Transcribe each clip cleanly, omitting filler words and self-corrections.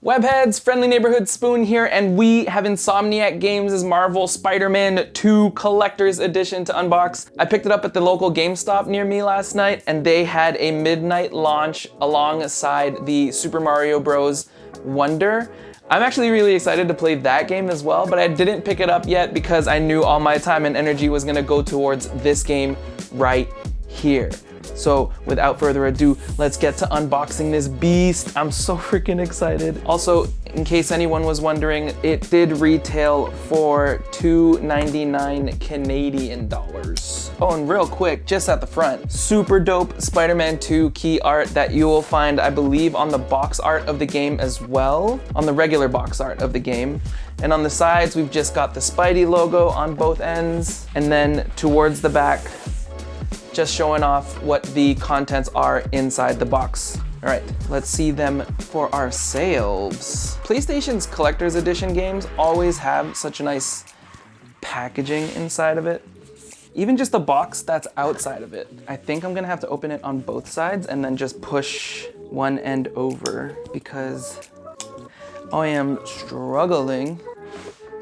Webheads, Friendly Neighborhood Spoon here, and we have Insomniac Games' Marvel Spider-Man 2 Collector's Edition to unbox. I picked it up at the local GameStop near me last night, and they had a midnight launch alongside the Super Mario Bros. Wonder. I'm actually really excited to play that game as well, but I didn't pick it up yet because I knew all my time and energy was gonna go towards this game right here. So without further ado, let's get to unboxing this beast. I'm so freaking excited. Also, in case anyone was wondering, it did retail for $2.99 Canadian dollars. Oh, and real quick, just at the front, super dope Spider-Man 2 key art that you will find, I believe, on the box art of the game as well, on the regular box art of the game. And on the sides, we've just got the Spidey logo on both ends, and then towards the back, just showing off what the contents are inside the box. All right, let's see them for ourselves. PlayStation's Collector's Edition games always have such a nice packaging inside of it. Even just the box that's outside of it. I think I'm gonna have to open it on both sides and then just push one end over because I am struggling.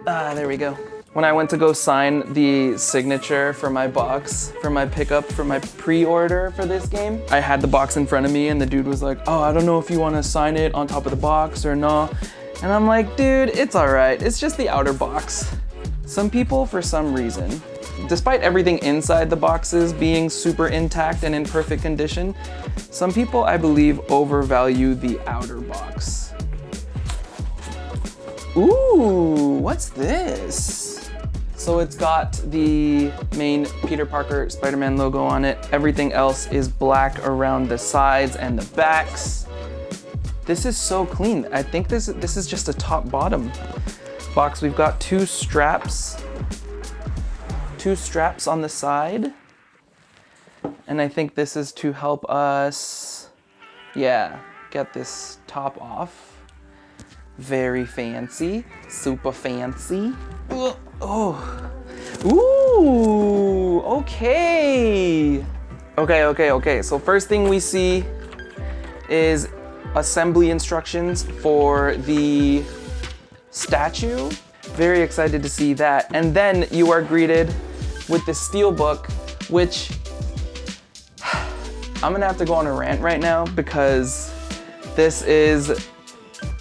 There we go. When I went to go sign the signature for my box, for my pickup, for my pre-order for this game, I had the box in front of me and the dude was like, oh, I don't know if you want to sign it on top of the box or no. And I'm like, dude, it's all right. It's just the outer box. Some people, for some reason, despite everything inside the boxes being super intact and in perfect condition, some people, I believe, overvalue the outer box. Ooh, what's this? So it's got the main Peter Parker Spider-Man logo on it. Everything else is black around the sides and the backs. This is so clean. I think this is just a top-bottom box. We've got two straps on the side. And I think this is to help us, yeah, get this top off. Very fancy, super fancy. Oh, ooh, okay. Okay, so first thing we see is assembly instructions for the statue. Very excited to see that. And then you are greeted with the steelbook, which I'm gonna have to go on a rant right now because this is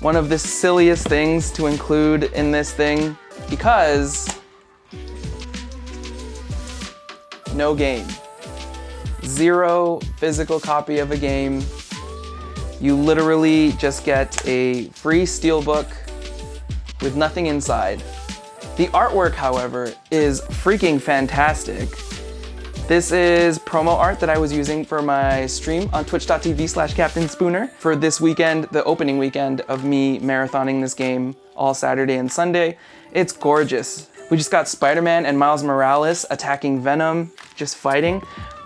one of the silliest things to include in this thing because no game. Zero physical copy of a game. You literally just get a free steelbook with nothing inside. The artwork, however, is freaking fantastic. This is promo art that I was using for my stream on twitch.tv/CaptainSpooner for this weekend, the opening weekend of me marathoning this game all Saturday and Sunday. It's gorgeous. We just got Spider-Man and Miles Morales attacking Venom, just fighting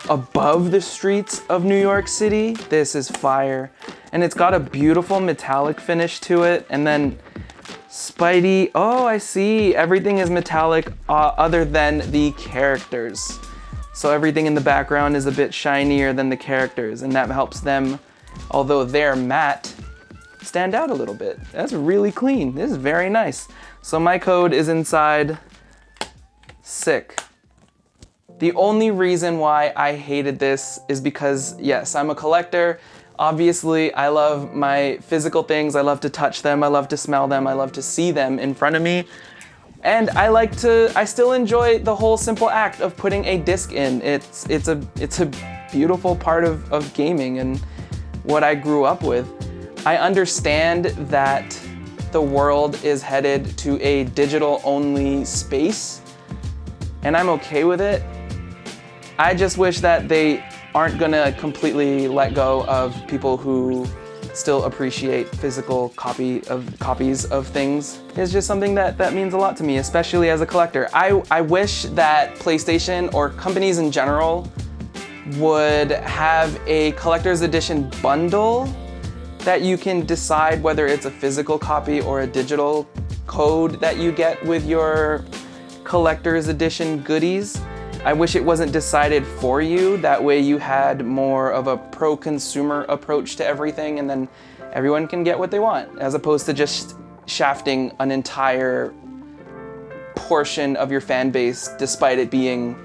above the streets of New York City. This is fire. And it's got a beautiful metallic finish to it. And then Spidey, oh, I see. Everything is metallic other than the characters. So everything in the background is a bit shinier than the characters, and that helps them, although they're matte, stand out a little bit. That's really clean. This is very nice. So my code is inside. Sick. The only reason why I hated this is because, yes, I'm a collector. Obviously, I love my physical things. I love to touch them. I love to smell them. I love to see them in front of me. And I still enjoy the whole simple act of putting a disc in. It's a beautiful part of gaming and what I grew up with. I understand that the world is headed to a digital-only space, and I'm okay with it. I just wish that they aren't gonna completely let go of people who still appreciate physical copies of things. It's just something that means a lot to me, especially as a collector. I wish that PlayStation or companies in general would have a collector's edition bundle that you can decide whether it's a physical copy or a digital code that you get with your collector's edition goodies. I wish it wasn't decided for you. That way you had more of a pro-consumer approach to everything, and then everyone can get what they want, as opposed to just shafting an entire portion of your fan base despite it being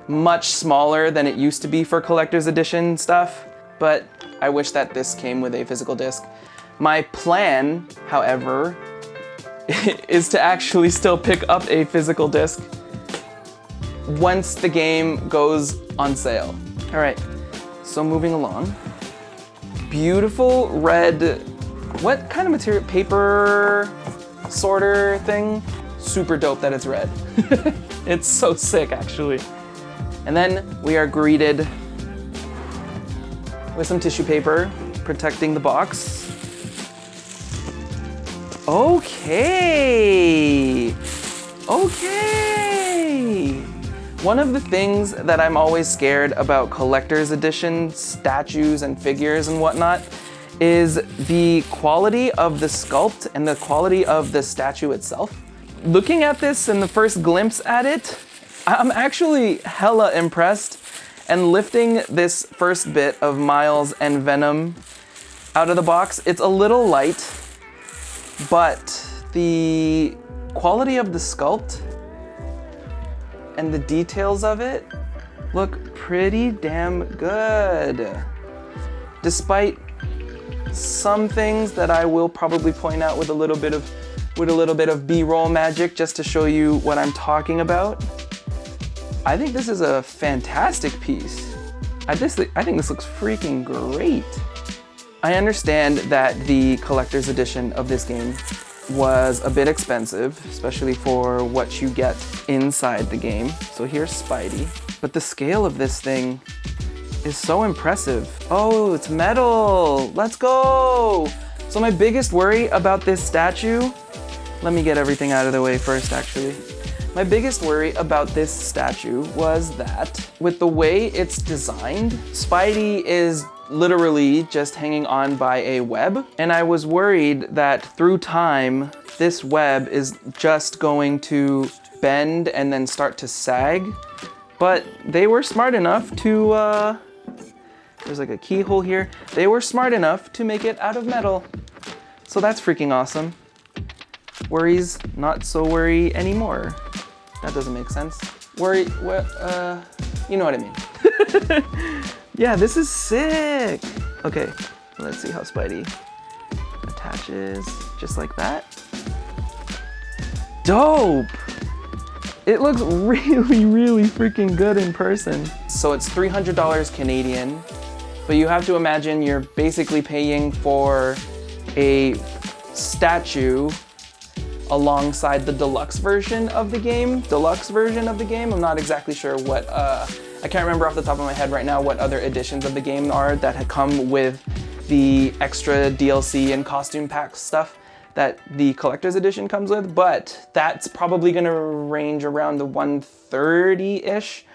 much smaller than it used to be for collector's edition stuff. But I wish that this came with a physical disc. My plan, however, is to actually still pick up a physical disc once the game goes on sale. All right, so moving along. Beautiful red, what kind of material? Paper sorter thing? Super dope that it's red. It's so sick, actually. And then we are greeted with some tissue paper protecting the box. Okay. One of the things that I'm always scared about collector's edition statues and figures and whatnot is the quality of the sculpt and the quality of the statue itself. Looking at this and the first glimpse at it, I'm actually hella impressed, and lifting this first bit of Miles and Venom out of the box, it's a little light, but the quality of the sculpt and the details of it look pretty damn good. Despite some things that I will probably point out with a little bit of B-roll magic just to show you what I'm talking about. I think this is a fantastic piece. I think this looks freaking great. I understand that the collector's edition of this game was a bit expensive, especially for what you get inside the game. So here's Spidey. But the scale of this thing is so impressive. Oh, it's metal. Let's go. So my biggest worry about this statue, let me get everything out of the way first, actually. My biggest worry about this statue was that with the way it's designed, Spidey is literally just hanging on by a web. And I was worried that through time, this web is just going to bend and then start to sag. But they were smart enough to, there's like a keyhole here. They were smart enough to make it out of metal. So that's freaking awesome. Worries, not so worry anymore. That doesn't make sense. Worry, you know what I mean. Yeah, this is sick. Okay, let's see how Spidey attaches, just like that. Dope. It looks really, really freaking good in person. So it's $300 Canadian, but you have to imagine you're basically paying for a statue alongside the deluxe version of the game. I'm not exactly sure what, I can't remember off the top of my head right now what other editions of the game are that had come with the extra DLC and costume pack stuff that the collector's edition comes with, but that's probably gonna range around the $130-ish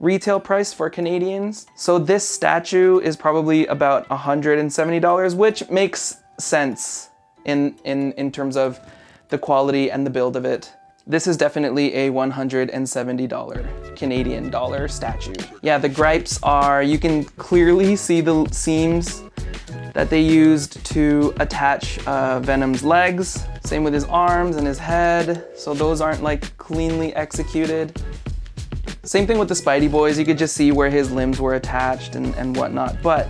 retail price for Canadians. So this statue is probably about $170, which makes sense in terms of the quality and the build of it. This is definitely a $170 Canadian dollar statue. Yeah, the gripes are, you can clearly see the seams that they used to attach Venom's legs. Same with his arms and his head. So those aren't like cleanly executed. Same thing with the Spidey boys. You could just see where his limbs were attached and whatnot. But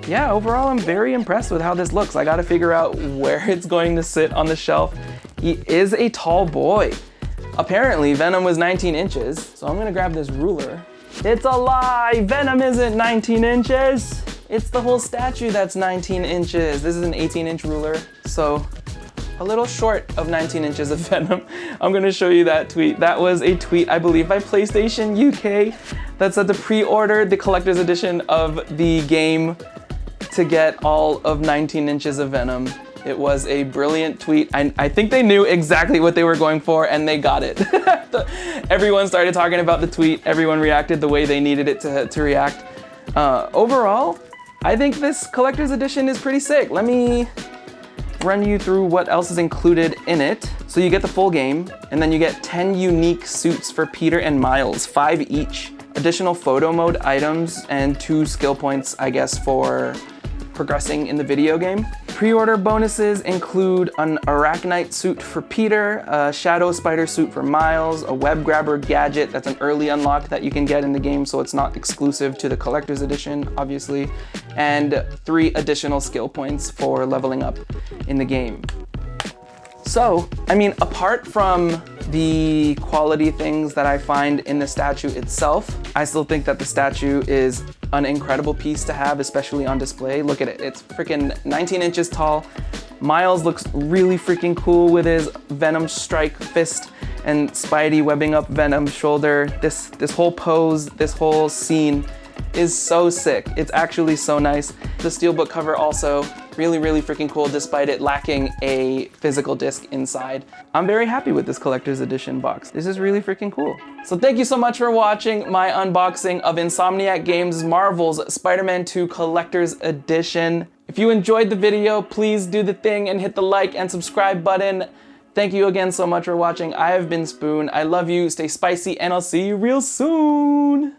yeah, overall, I'm very impressed with how this looks. I gotta figure out where it's going to sit on the shelf. He is a tall boy. Apparently, Venom was 19 inches, so I'm gonna grab this ruler. It's a lie! Venom isn't 19 inches! It's the whole statue that's 19 inches. This is an 18-inch ruler, so a little short of 19 inches of Venom. I'm gonna show you that tweet. That was a tweet, I believe, by PlayStation UK that said to pre-order the collector's edition of the game to get all of 19 inches of Venom. It was a brilliant tweet. I think they knew exactly what they were going for and they got it. Everyone started talking about the tweet. Everyone reacted the way they needed it to react. Overall, I think this collector's edition is pretty sick. Let me run you through what else is included in it. So you get the full game, and then you get 10 unique suits for Peter and Miles, 5 each. Additional photo mode items and 2 skill points, I guess, for progressing in the video game. Pre-order bonuses include an Arachnite suit for Peter, a Shadow Spider suit for Miles, a Web Grabber gadget that's an early unlock that you can get in the game, so it's not exclusive to the Collector's Edition, obviously, and 3 additional skill points for leveling up in the game. So, I mean, apart from the quality things that I find in the statue itself, I still think that the statue is an incredible piece to have, especially on display. Look at it, it's freaking 19 inches tall. Miles looks really freaking cool with his Venom Strike fist and Spidey webbing up Venom's shoulder. This whole pose, this whole scene is so sick. It's actually so nice. The steelbook cover also really freaking cool despite it lacking a physical disc inside. I'm very happy with this collector's edition box. This is really freaking cool. So thank you so much for watching my unboxing of Insomniac Games' Marvel's Spider-Man 2 Collector's Edition. If you enjoyed the video, please do the thing and hit the like and subscribe button. Thank you again so much for watching. I have been Spoon. I love you, stay spicy, and I'll see you real soon.